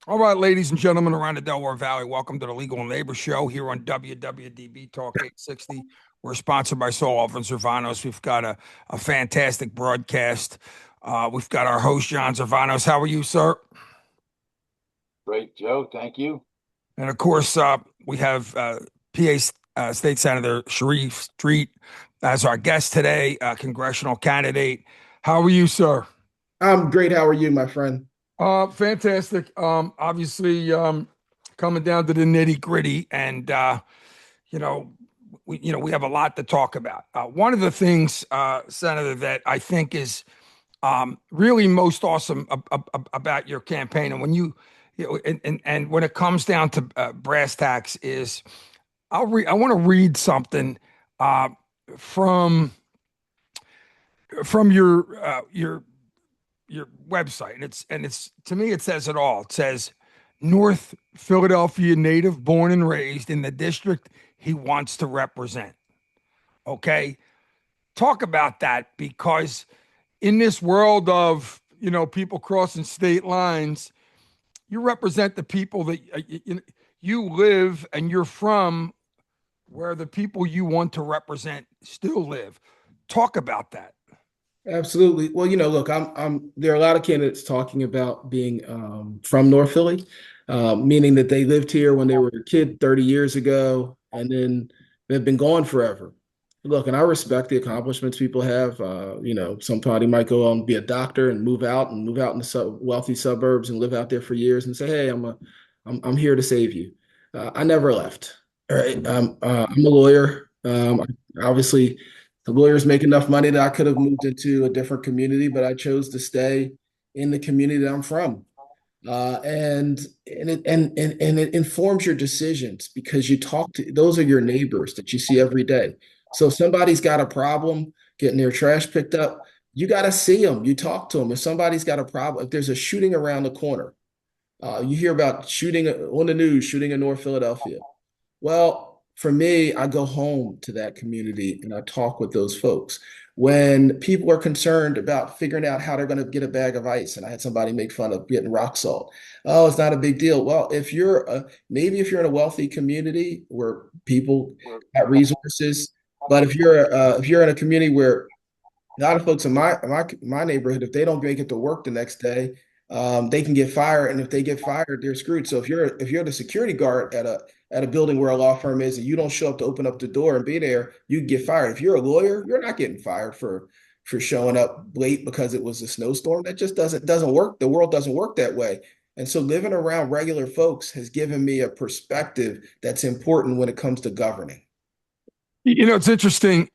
All right, ladies and gentlemen around the Delaware Valley, welcome to the Legal and Labor Show here on WWDB Talk 860. We're sponsored by Soloff Zervanos. We've got a fantastic broadcast. We've got our host, John Zervanos. How are you, sir? Great, Joe. Thank you. And of course, we have PA State Senator Sharif Street as our guest today, congressional candidate. How are you, sir? I'm great. How are you, my friend? Fantastic. Obviously, coming down to the nitty gritty, and you know, we have a lot to talk about. One of the things, Senator, that I think is really most awesome about your campaign, and when and when it comes down to brass tacks, is I want to read something uh, from your website, and it's to me it says it all. It says North Philadelphia native, born and raised in the district he wants to represent. Okay, talk about that, because in this world of people crossing state lines, you represent the people that you live and you're from, where the people you want to represent still live. Talk about that. Absolutely. Well, look, there are a lot of candidates talking about being from North Philly, meaning that they lived here when they were a kid 30 years ago, and then they've been gone forever. Look, and I respect the accomplishments people have. Somebody might go on and be a doctor and move out in the wealthy suburbs and live out there for years and say, "Hey, I'm here to save you." I never left. All right. I'm a lawyer. Obviously, the lawyers make enough money that I could have moved into a different community, but I chose to stay in the community that I'm from. And it informs your decisions because you talk to those are your neighbors that you see every day. So if somebody's got a problem getting their trash picked up, you got to see them. You talk to them. If somebody's got a problem, if there's a shooting around the corner, you hear about shooting on the news, shooting in North Philadelphia. Well, for me, I go home to that community and I talk with those folks. When people are concerned about figuring out how they're going to get a bag of ice, and I had somebody make fun of getting rock salt. Oh, it's not a big deal. Well, maybe if you're in a wealthy community where people have resources, but if you're in a community where a lot of folks in my neighborhood, if they don't make it to work the next day, they can get fired, and if they get fired, they're screwed. So if you're the security guard at a building where a law firm is, and you don't show up to open up the door and be there, you get fired. If you're a lawyer, you're not getting fired for showing up late because it was a snowstorm. That just doesn't work. The world doesn't work that way. And so living around regular folks has given me a perspective that's important when it comes to governing. It's interesting.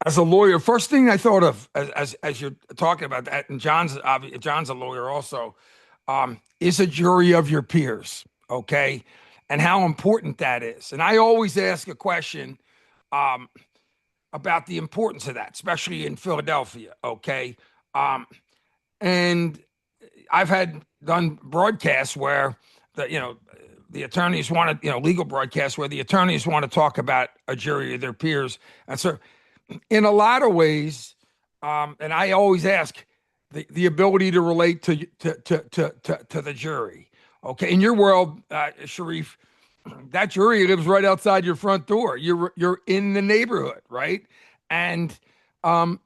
As a lawyer, first thing I thought of as you're talking about that, and John's a lawyer also, is a jury of your peers, okay, and how important that is. And I always ask a question um, about the importance of that, especially in Philadelphia, okay. And I've had done broadcasts where the attorneys want to, legal broadcasts where the attorneys want to talk about a jury of their peers, and so in a lot of ways, and I always ask the ability to relate to the jury. Okay, in your world, Sharif, that jury lives right outside your front door. You're in the neighborhood, right? And um,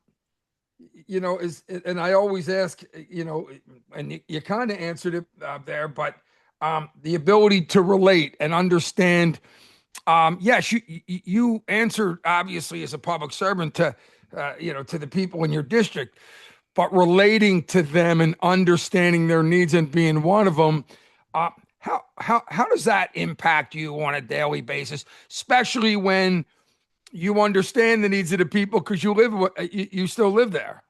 and I always ask, and you kind of answered it there, but the ability to relate and understand. Yes, you answered obviously as a public servant to the people in your district, but relating to them and understanding their needs and being one of them. Uh, how does that impact you on a daily basis, especially when you understand the needs of the people because you still live there?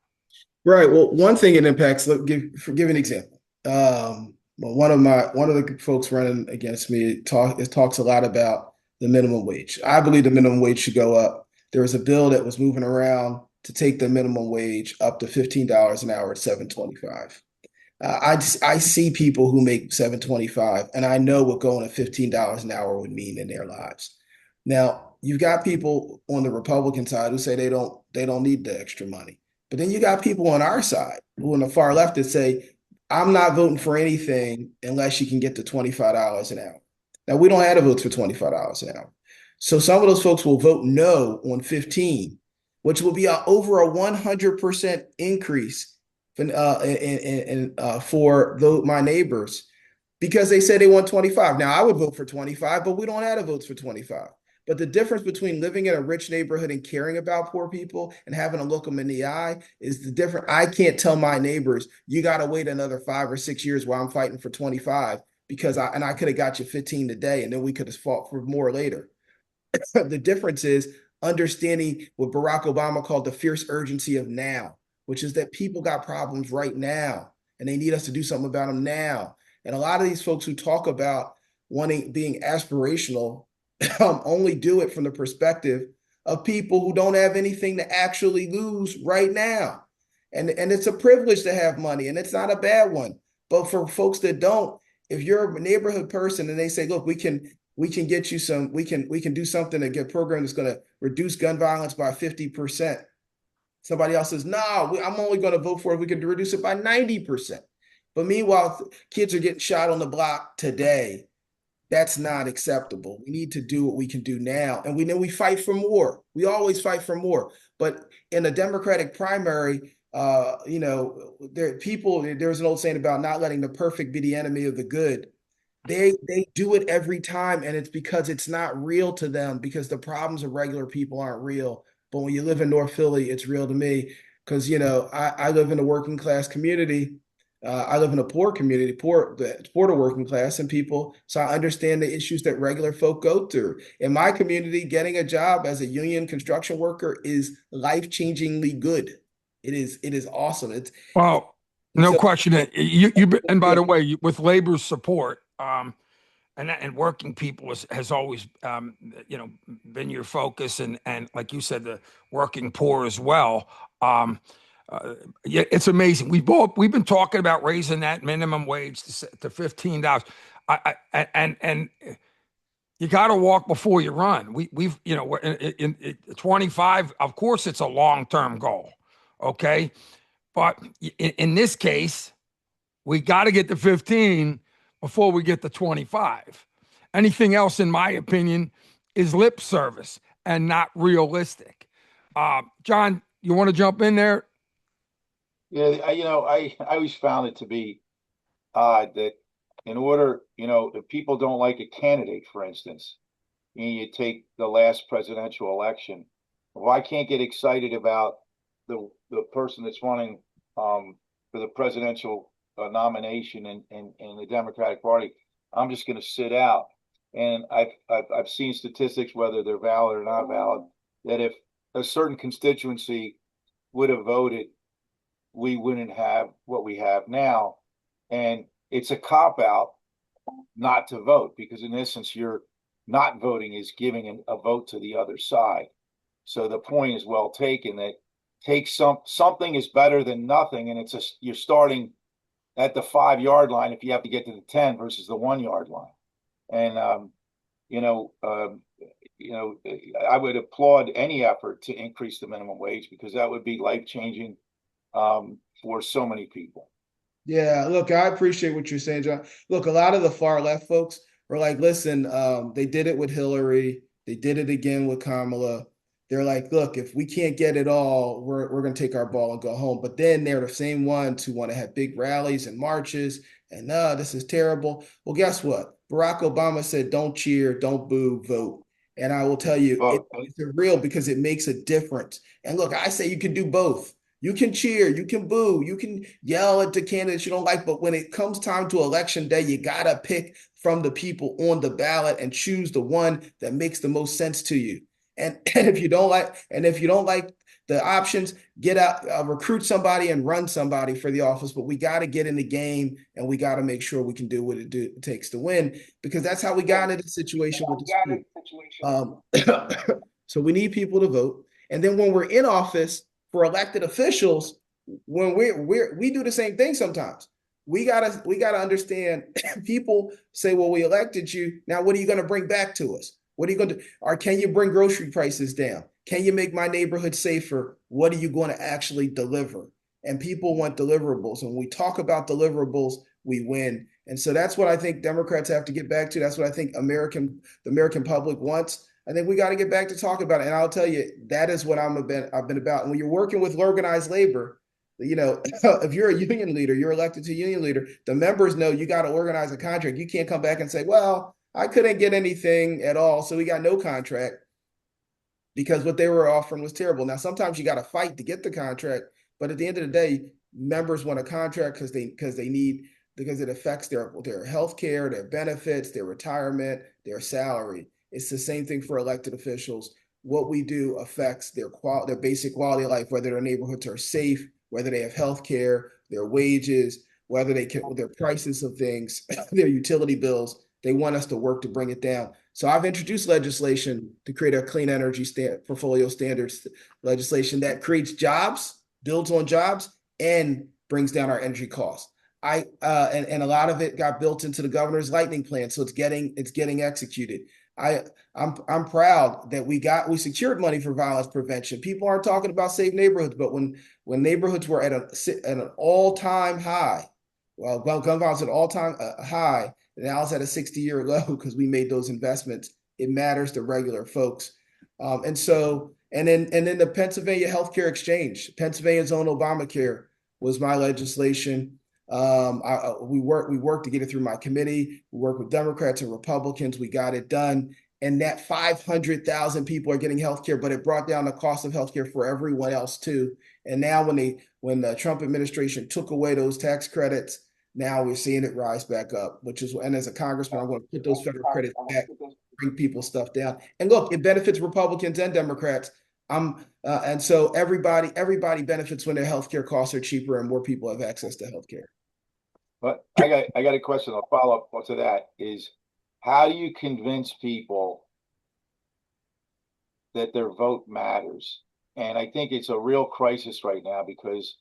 Right. Well, one thing it impacts, give an example. Well, one of the folks running against me talks a lot about the minimum wage. I believe the minimum wage should go up. There was a bill that was moving around to take the minimum wage up to $15 an hour at 7.25. I see people who make 7.25, and I know what going to $15 an hour would mean in their lives. Now, you've got people on the Republican side who say they don't need the extra money. But then you got people on our side who on the far left that say, I'm not voting for anything unless you can get to $25 an hour. Now, we don't have the votes for $25 an hour. So some of those folks will vote no on 15, which will be over a 100% increase for my neighbors because they said they want 25. Now, I would vote for 25, but we don't have the votes for 25. But the difference between living in a rich neighborhood and caring about poor people and having to look them in the eye is the difference. I can't tell my neighbors, you got to wait another 5 or 6 years while I'm fighting for 25 because I could have got you 15 today and then we could have fought for more later. The difference is understanding what Barack Obama called the fierce urgency of now, which is that people got problems right now and they need us to do something about them now. And a lot of these folks who talk about being aspirational only do it from the perspective of people who don't have anything to actually lose right now. And it's a privilege to have money and it's not a bad one. But for folks that don't, if you're a neighborhood person and they say, look, we can get you some, we can do something to get a program that's going to reduce gun violence by 50%. Somebody else says, no, I'm only going to vote for it if we can reduce it by 90%. But meanwhile, kids are getting shot on the block today. That's not acceptable. We need to do what we can do now. And we fight for more. We always fight for more. But in a Democratic primary, there's an old saying about not letting the perfect be the enemy of the good. They do it every time, and it's because it's not real to them, because the problems of regular people aren't real. But when you live in North Philly, it's real to me because I live in a working class community. I live in a poor community, poor to working class and people. So I understand the issues that regular folk go through. In my community, getting a job as a union construction worker is life-changingly good. It is awesome. Well, And no so question that and by the way, with labor's support, and working people has always, been your focus, and like you said, the working poor as well. Yeah, it's amazing. We've been talking about raising that minimum wage to $15. And you got to walk before you run. We've in 25. Of course, it's a long term goal. Okay, but in this case, we got to get to 15 before we get to 25. Anything else, in my opinion, is lip service and not realistic. John, you want to jump in there? Yeah, I always found it to be odd that in order, if people don't like a candidate, for instance, and you take the last presidential election, well, I can't get excited about the person that's running for the presidential nomination in the Democratic Party. I'm just going to sit out. And I've seen statistics, whether they're valid or not valid, that if a certain constituency would have voted, we wouldn't have what we have now. And it's a cop out not to vote because, in essence, you're not voting is giving a vote to the other side. So the point is well taken that something is better than nothing, and you're starting at the 5 yard line if you have to get to the 10 versus the 1 yard line. And I would applaud any effort to increase the minimum wage because that would be life changing for so many people. Yeah, look, I appreciate what you're saying, John. Look, a lot of the far left folks are like, listen, they did it with Hillary, they did it again with Kamala. They're like, look, if we can't get it all, we're going to take our ball and go home. But then they're the same ones who want to have big rallies and marches and no, this is terrible. Well, guess what? Barack Obama said, don't cheer, don't boo, vote. And I will tell you, it's real because it makes a difference. And look, I say you can do both. You can cheer, you can boo, you can yell at the candidates you don't like, but when it comes time to election day, you gotta pick from the people on the ballot and choose the one that makes the most sense to you. And if you don't like the options, get out, recruit somebody and run somebody for the office. But we got to get in the game and we got to make sure we can do what it takes to win because that's how we got into the situation with the school. So we need people to vote, and then when we're in office for elected officials, when we do the same thing sometimes. We gotta understand. People say, "Well, we elected you. Now, what are you going to bring back to us? What are you going to do? Or can you bring grocery prices down? Can you make my neighborhood safer? What are you going to actually deliver?" and people want deliverables. And when we talk about deliverables, we win. And so that's what I think Democrats have to get back to. That's what I think the American public wants. I think we got to get back to talking about it. And I'll tell you, that is what I've been about. And when you're working with organized labor, if you're a union leader, you're elected to union leader, the members know you got to organize a contract. You can't come back and say, well, I couldn't get anything at all, so we got no contract, because what they were offering was terrible. Now, sometimes you got to fight to get the contract, but at the end of the day, members want a contract because it affects their health care, their benefits, their retirement, their salary. It's the same thing for elected officials. What we do affects their basic quality of life, whether their neighborhoods are safe, whether they have health care, their wages, whether their prices of things, their utility bills. They want us to work to bring it down. So I've introduced legislation to create a clean energy portfolio standards legislation that creates jobs, builds on jobs, and brings down our energy costs. And a lot of it got built into the governor's lightning plan, so it's getting executed. I'm proud that we secured money for violence prevention. People aren't talking about safe neighborhoods, but when neighborhoods were at an all-time high, well, gun violence at an all-time high, now it's at a 60-year low because we made those investments. It matters to regular folks. And then the Pennsylvania Healthcare Exchange, Pennsylvania's own Obamacare, was my legislation. We worked to get it through my committee. We worked with Democrats and Republicans. We got it done. And that 500,000 people are getting healthcare, but it brought down the cost of healthcare for everyone else too. And now when the Trump administration took away those tax credits, now we're seeing it rise back up, and as a congressman, I'm going to put those federal credits back, bring people's stuff down. And look, it benefits Republicans and Democrats. And so everybody benefits when their healthcare costs are cheaper and more people have access to healthcare. But I got a question. I'll follow up to that is, how do you convince people that their vote matters? And I think it's a real crisis right now because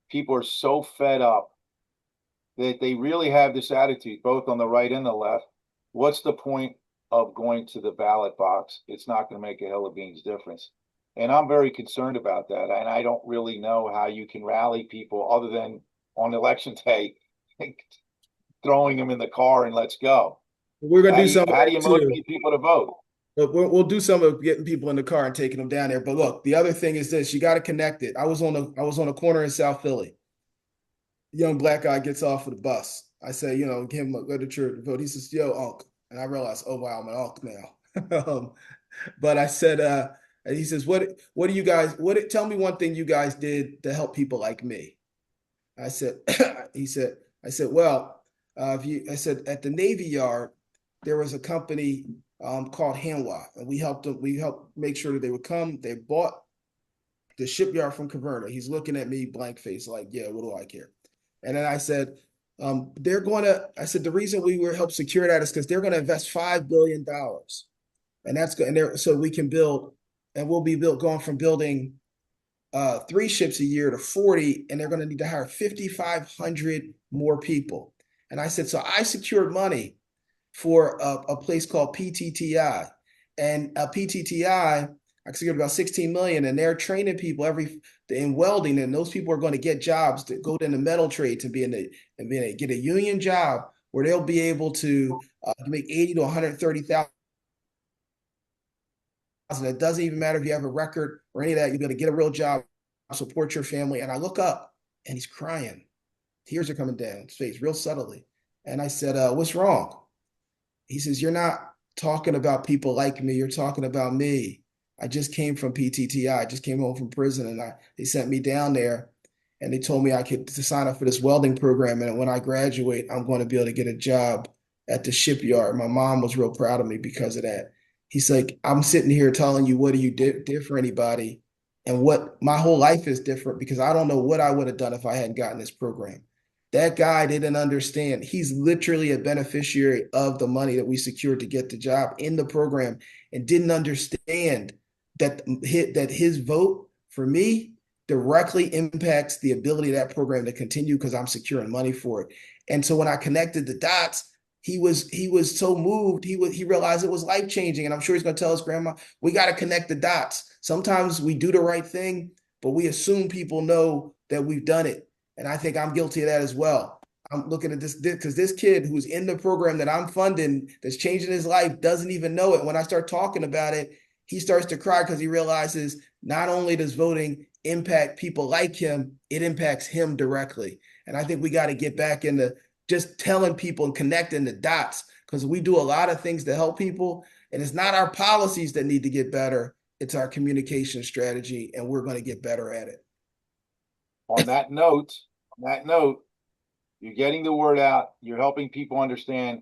people are so fed up that they really have this attitude, both on the right and the left. What's the point of going to the ballot box? It's not going to make a hill of beans difference. And I'm very concerned about that. And I don't really know how you can rally people other than on election day, throwing them in the car and let's go. We're going to do something. How do you motivate people to vote? But we'll do some of getting people in the car and taking them down there. But look, the other thing is this: you got to connect it. I was on a corner in South Philly. Young black guy gets off of the bus. I say, give him a go to church vote. He says, yo, Unc. And I realized, oh wow, I'm an Unc now. But I said, and he says, what do you guys? Tell me one thing you guys did to help people like me. I said, well, I said at the Navy Yard there was a company called Hanwha, and we helped them. We helped make sure that they would come. They bought the shipyard from Caverna. He's looking at me blank face, like, yeah, what do I care? And then I said, the reason we were helped secure that is because they're going to invest $5 billion. And that's good. And so we can build, and we'll be going from building 3 ships a year to 40, and they're going to need to hire 5,500 more people. And I said, so I secured money for a place called PTTI. And PTTI, I secured about 16 million, and they're training people in welding, and those people are going to get jobs to go in the metal trade to get a union job where they'll be able to make 80 to 130,000. It doesn't even matter if you have a record or any of that. You're going to get a real job, support your family. And I look up, and he's crying. Tears are coming down his face real subtly. And I said, what's wrong? He says, you're not talking about people like me. You're talking about me. I just came from PTTI. I just came home from prison, and they sent me down there, and they told me I could to sign up for this welding program. And when I graduate, I'm going to be able to get a job at the shipyard. My mom was real proud of me because of that. He's like, I'm sitting here telling you, what do you did for anybody? And what my whole life is different because I don't know what I would have done if I hadn't gotten this program. That guy didn't understand. He's literally a beneficiary of the money that we secured to get the job in the program and didn't understand that his vote for me directly impacts the ability of that program to continue because I'm securing money for it. And so when I connected the dots, he was so moved. He realized it was life-changing. And I'm sure he's going to tell his grandma, we got to connect the dots. Sometimes we do the right thing, but we assume people know that we've done it. And I think I'm guilty of that as well. I'm looking at this because this kid who's in the program that I'm funding that's changing his life doesn't even know it. When I start talking about it, he starts to cry because he realizes not only does voting impact people like him, it impacts him directly. And I think we got to get back into just telling people and connecting the dots, because we do a lot of things to help people. And it's not our policies that need to get better. It's our communication strategy, and we're going to get better at it. On that note, you're getting the word out. You're helping people understand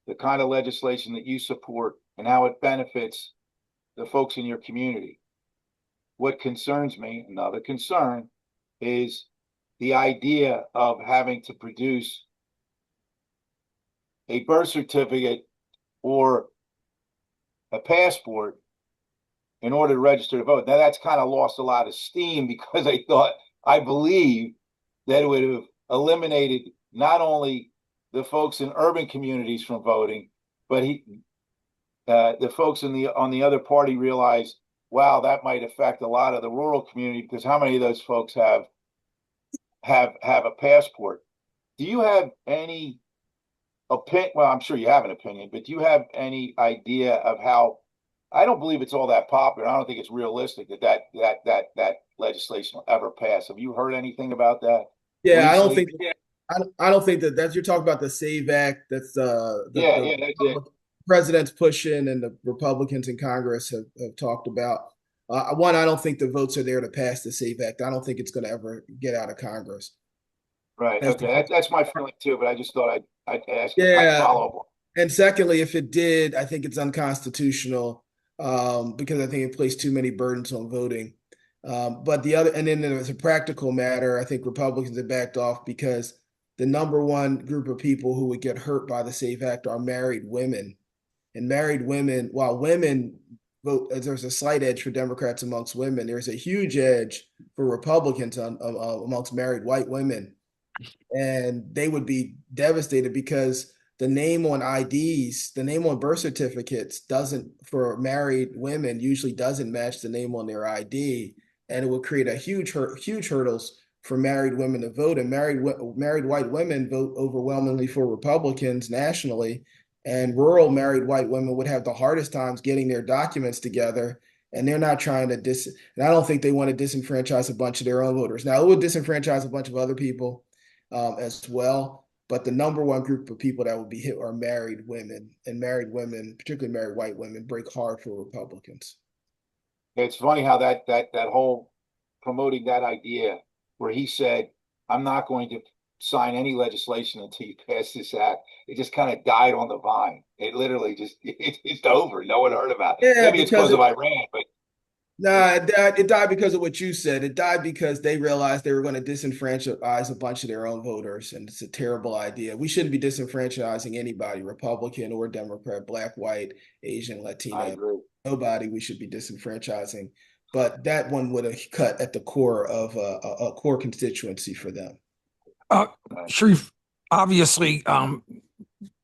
the kind of legislation that you support and how it benefits the folks in your community. What concerns me, another concern, is the idea of having to produce a birth certificate or a passport in order to register to vote. Now, that's kind of lost a lot of steam because I believe that it would have eliminated not only the folks in urban communities from voting, but the folks on the other party realized, wow, that might affect a lot of the rural community, because how many of those folks have a passport? Do you have any opinion? Well, I'm sure you have an opinion, but do you have any idea of how? I don't believe it's all that popular. I don't think it's realistic that legislation will ever pass. Have you heard anything about that? Yeah, Recently? I don't think that's you're talking about the SAVE Act. That's the That's it. president's pushing and the Republicans in Congress have talked about. One, I don't think the votes are there to pass the SAVE Act. I don't think it's going to ever get out of Congress. Right. That's Okay. That's my feeling too. But I just thought I'd ask. I'd yeah. follow up. And secondly, if it did, I think it's unconstitutional, because I think it placed too many burdens on voting. But and then as a practical matter, I think Republicans have backed off because the number one group of people who would get hurt by the SAFE Act are married women. And married women, while women vote, there's a slight edge for Democrats amongst women, there's a huge edge for Republicans amongst married white women. And they would be devastated because the name on IDs, the name on birth certificates doesn't, for married women, usually doesn't match the name on their ID. And it would create a huge hurdles for married women to vote. And married white women vote overwhelmingly for Republicans nationally. And rural married white women would have the hardest times getting their documents together. And they're not trying to and I don't think they want to disenfranchise a bunch of their own voters. Now, it would disenfranchise a bunch of other people as well. But the number one group of people that would be hit are married women, and married women, particularly married white women, break hard for Republicans. It's funny how that whole promoting that idea where he said, I'm not going to sign any legislation until you pass this act. It just kind of died on the vine. It literally it's over. No one heard about it. Yeah, Maybe it's because of Iran, but no, it died because of what you said. It died because they realized they were going to disenfranchise a bunch of their own voters, and it's a terrible idea. We shouldn't be disenfranchising anybody, Republican or Democrat, black, white, Asian, Latino. Nobody we should be disenfranchising. But that one would have cut at the core of a core constituency for them. Sharif, obviously,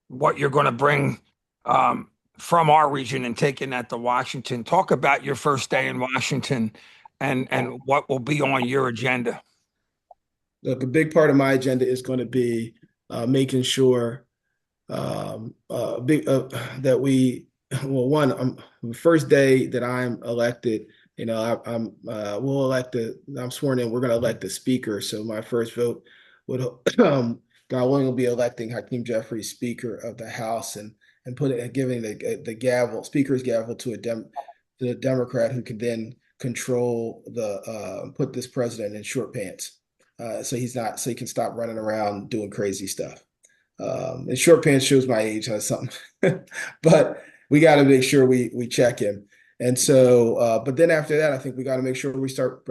what you're going to bring from our region and taking that to Washington. Talk about your first day in Washington and what will be on your agenda. Look, a big part of my agenda is going to be making sure that we, well, one, the first day that I'm elected, I'm sworn in, we're going to elect the speaker. So my first vote would, God willing, will be electing Hakeem Jeffries Speaker of the House and giving the gavel, speaker's gavel to the Democrat who can then control put this president in short pants. So he can stop running around doing crazy stuff. And short pants shows my age or something, but we got to make sure we check him. And so, but then after that, I think we got to make sure we start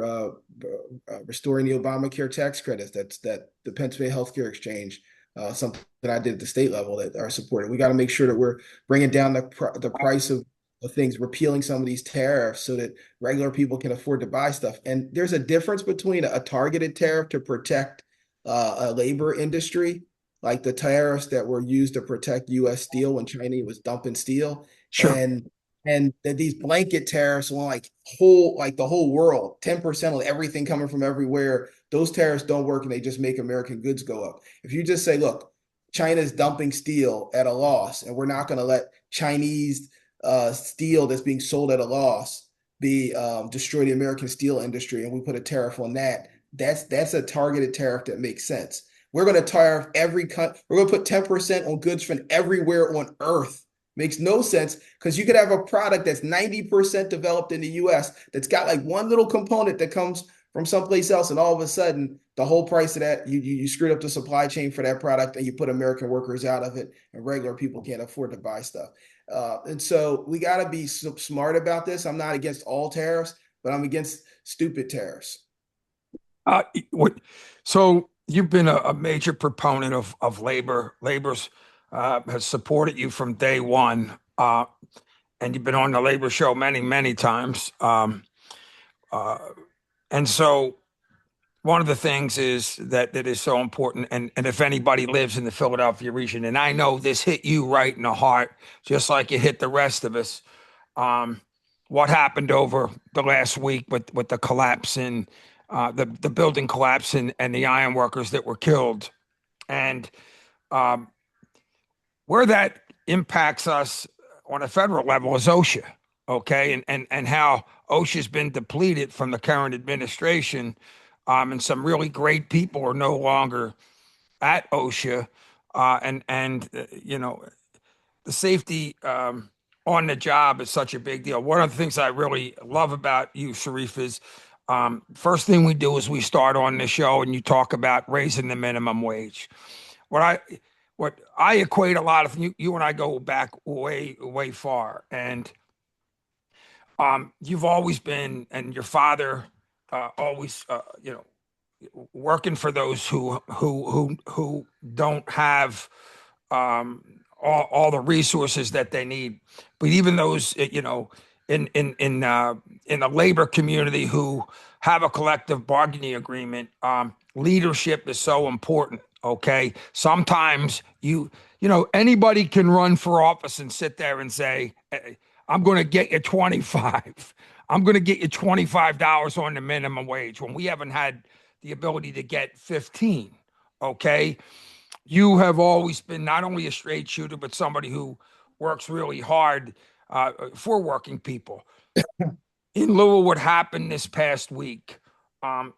restoring the Obamacare tax credits. That the Pennsylvania Healthcare Exchange, something that I did at the state level that are supported. We got to make sure that we're bringing down the price of things, repealing some of these tariffs so that regular people can afford to buy stuff. And there's a difference between a targeted tariff to protect a labor industry, like the tariffs that were used to protect U.S. steel when China was dumping steel, Sure. and And that these blanket tariffs on like the whole world, 10% of everything coming from everywhere, those tariffs don't work and they just make American goods go up. If you just say, look, China's dumping steel at a loss, and we're not going to let Chinese steel that's being sold at a loss be destroy the American steel industry, and we put a tariff on that. That's a targeted tariff that makes sense. We're going to tariff every country. We're going to put 10% on goods from everywhere on Earth. Makes no sense because you could have a product that's 90% developed in the US that's got like one little component that comes from someplace else, and all of a sudden the whole price of that you screwed up the supply chain for that product, and you put American workers out of it, and regular people can't afford to buy stuff. And so we got to be smart about this. I'm not against all tariffs, but I'm against stupid tariffs. Uh, so you've been a major proponent of labor. Labor's has supported you from day one, and you've been on the labor show many, many times. Uh, and so one of the things is that is so important, and if anybody lives in the Philadelphia region, and I know this hit you right in the heart, just like it hit the rest of us. Um, what happened over the last week with the collapse in the building collapse and the iron workers that were killed, and um, where that impacts us on a federal level is OSHA, okay, and how OSHA's been depleted from the current administration, and some really great people are no longer at OSHA, and you know the safety on the job is such a big deal. One of the things I really love about you, Sharif, is first thing we do is we start on the show and you talk about raising the minimum wage. What I what I equate a lot of you and I go back way far, and you've always been, and your father always working for those who don't have all the resources that they need. But even those, in the labor community who have a collective bargaining agreement, leadership is so important. Okay, sometimes anybody can run for office and sit there and say, "Hey, I'm going to get you 25. I'm going to get you $25 on the minimum wage," when we haven't had the ability to get 15. Okay, you have always been not only a straight shooter, but somebody who works really hard for working people. In lieu of what happened this past week, um,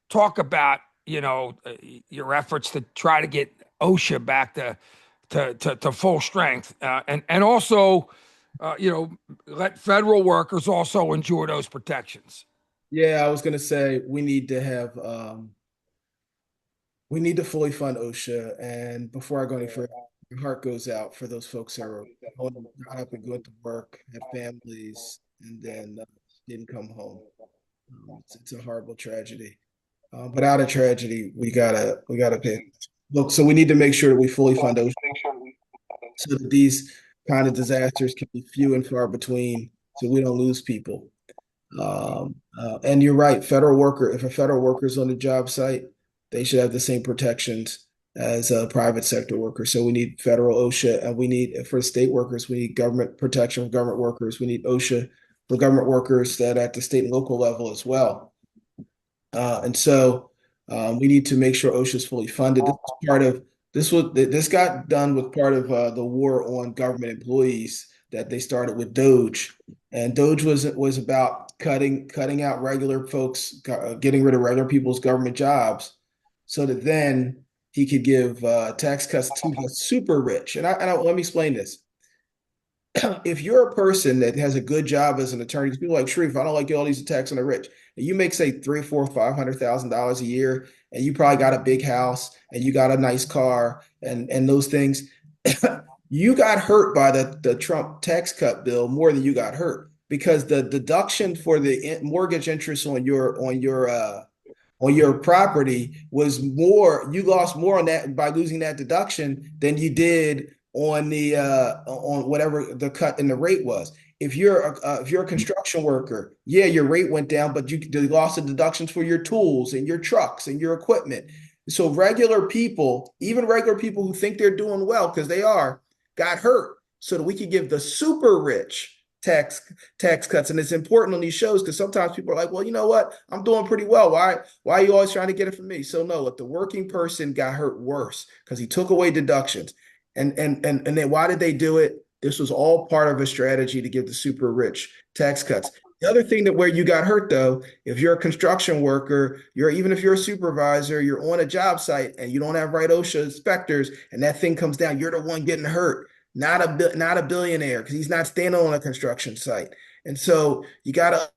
talk about your efforts to try to get OSHA back to full strength, and also let federal workers also enjoy those protections. Yeah, I was going to say we need to fully fund OSHA. And before I go any further, my heart goes out for those folks that are got up and going to work, had families, and then didn't come home. It's a horrible tragedy. But out of tragedy, we gotta pay. Look, so we need to make sure that we fully fund OSHA so that these kind of disasters can be few and far between, so we don't lose people. And you're right, if a federal worker is on the job site, they should have the same protections as a private sector worker. So we need federal OSHA, and we need, for state workers, we need government protection for government workers. We need OSHA for government workers that at the state and local level as well. And so we need to make sure OSHA is fully funded. This got done with part of the war on government employees that they started with Doge, and Doge was about cutting out regular folks, getting rid of regular people's government jobs, so that then he could give tax cuts to the super rich. And let me explain this. If you're a person that has a good job as an attorney, people like Sharif, I don't like all these attacks on the rich. And you make say three, four, $500,000 a year, and you probably got a big house and you got a nice car and those things. You got hurt by the Trump tax cut bill more than you got hurt, because the deduction for the mortgage interest on your property was more. You lost more on that by losing that deduction than you did on the on whatever the cut in the rate was. If you're a construction worker, yeah, your rate went down, but you lost the deductions for your tools and your trucks and your equipment. So regular people, even regular people who think they're doing well, because they are, got hurt, so that we could give the super rich tax tax cuts. And it's important on these shows because sometimes people are like, well, you know what? I'm doing pretty well. Why are you always trying to get it from me? So no, look, the working person got hurt worse because he took away deductions. And then why did they do it? This was all part of a strategy to give the super rich tax cuts. The other thing that where you got hurt though, if you're a construction worker, even if you're a supervisor, you're on a job site and you don't have right OSHA inspectors, and that thing comes down, you're the one getting hurt, not a billionaire because he's not standing on a construction site. And so you got to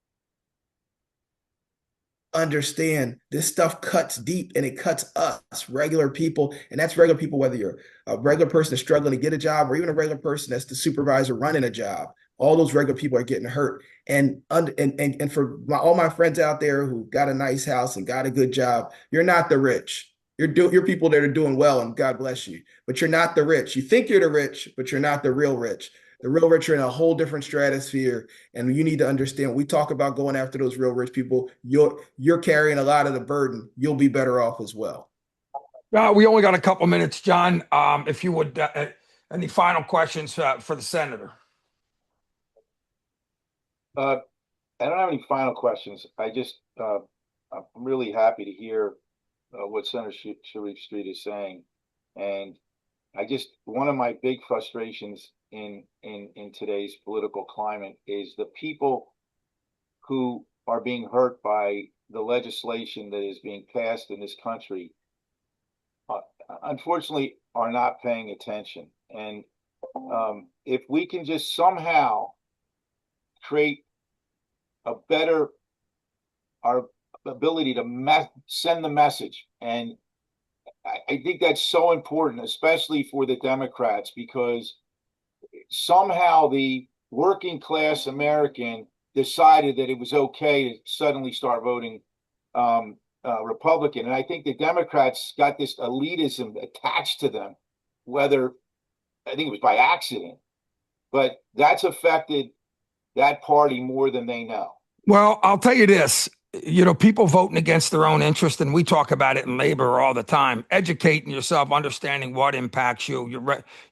understand this stuff cuts deep and it cuts us regular people, and that's regular people whether you're a regular person that's struggling to get a job or even a regular person that's the supervisor running a job. All those regular people are getting hurt. And for all my friends out there who got a nice house and got a good job, you're not the rich. You're people that are doing well, and God bless you, but you're not the rich. You think you're the rich, but you're not the real rich. The real rich are in a whole different stratosphere, and you need to understand. When we talk about going after those real rich people, you're carrying a lot of the burden. You'll be better off as well. We only got a couple minutes, John. If you would, any final questions for the senator? I don't have any final questions. I'm really happy to hear what Senator Sharif Street is saying, and one of my big frustrations in today's political climate is the people who are being hurt by the legislation that is being passed in this country, unfortunately, are not paying attention. And if we can just somehow create our ability to send the message, and I think that's so important, especially for the Democrats, because somehow the working class American decided that it was okay to suddenly start voting Republican. And I think the Democrats got this elitism attached to them, whether I think it was by accident, but that's affected that party more than they know. Well, I'll tell you this. People voting against their own interest, and we talk about it in labor all the time. Educating yourself, understanding what impacts you.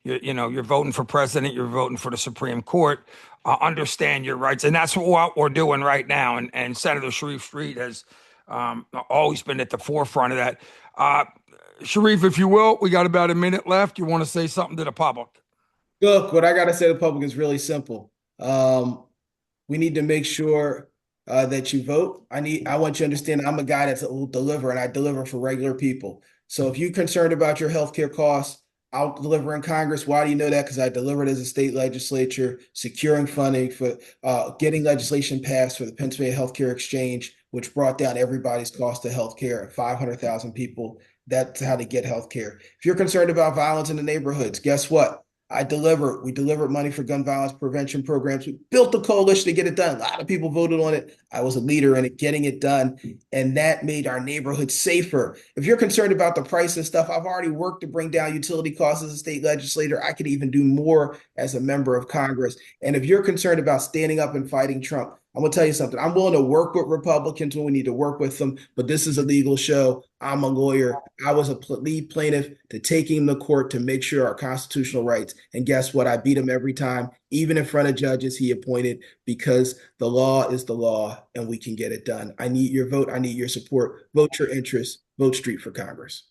You're voting for president. You're voting for the Supreme Court. Understand your rights, and that's what we're doing right now. And Senator Sharif Street has always been at the forefront of that. Sharif, if you will, we got about a minute left. You want to say something to the public? Look, what I got to say to the public is really simple. We need to make sure that you vote. I want you to understand I'm a guy that will deliver, and I deliver for regular people. So if you're concerned about your healthcare costs, I'll deliver in Congress. Why do you know that? Because I delivered as a state legislature, securing funding for getting legislation passed for the Pennsylvania Healthcare Exchange, which brought down everybody's cost of healthcare. 500,000 people. That's how to get healthcare. If you're concerned about violence in the neighborhoods, guess what? We delivered money for gun violence prevention programs. We built a coalition to get it done. A lot of people voted on it. I was a leader in it, getting it done. And that made our neighborhood safer. If you're concerned about the price of stuff, I've already worked to bring down utility costs as a state legislator. I could even do more as a member of Congress. And if you're concerned about standing up and fighting Trump, I'm going to tell you something. I'm willing to work with Republicans when we need to work with them, but this is a legal show. I'm a lawyer. I was a lead plaintiff to taking him to court to make sure our constitutional rights. And guess what? I beat him every time, even in front of judges he appointed, because the law is the law and we can get it done. I need your vote. I need your support. Vote your interests. Vote Street for Congress.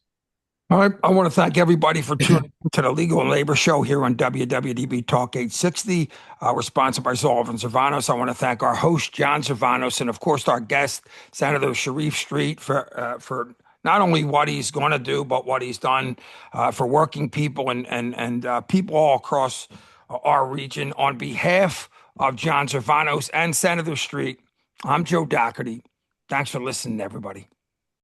All right. I want to thank everybody for tuning to the Legal and Labor Show here on WWDB Talk 860. We're sponsored by Soloff Zervanos. I want to thank our host, John Zervanos, and of course, our guest, Senator Sharif Street, for not only what he's going to do, but what he's done for working people and people all across our region. On behalf of John Zervanos and Senator Street, I'm Joe Doherty. Thanks for listening, everybody.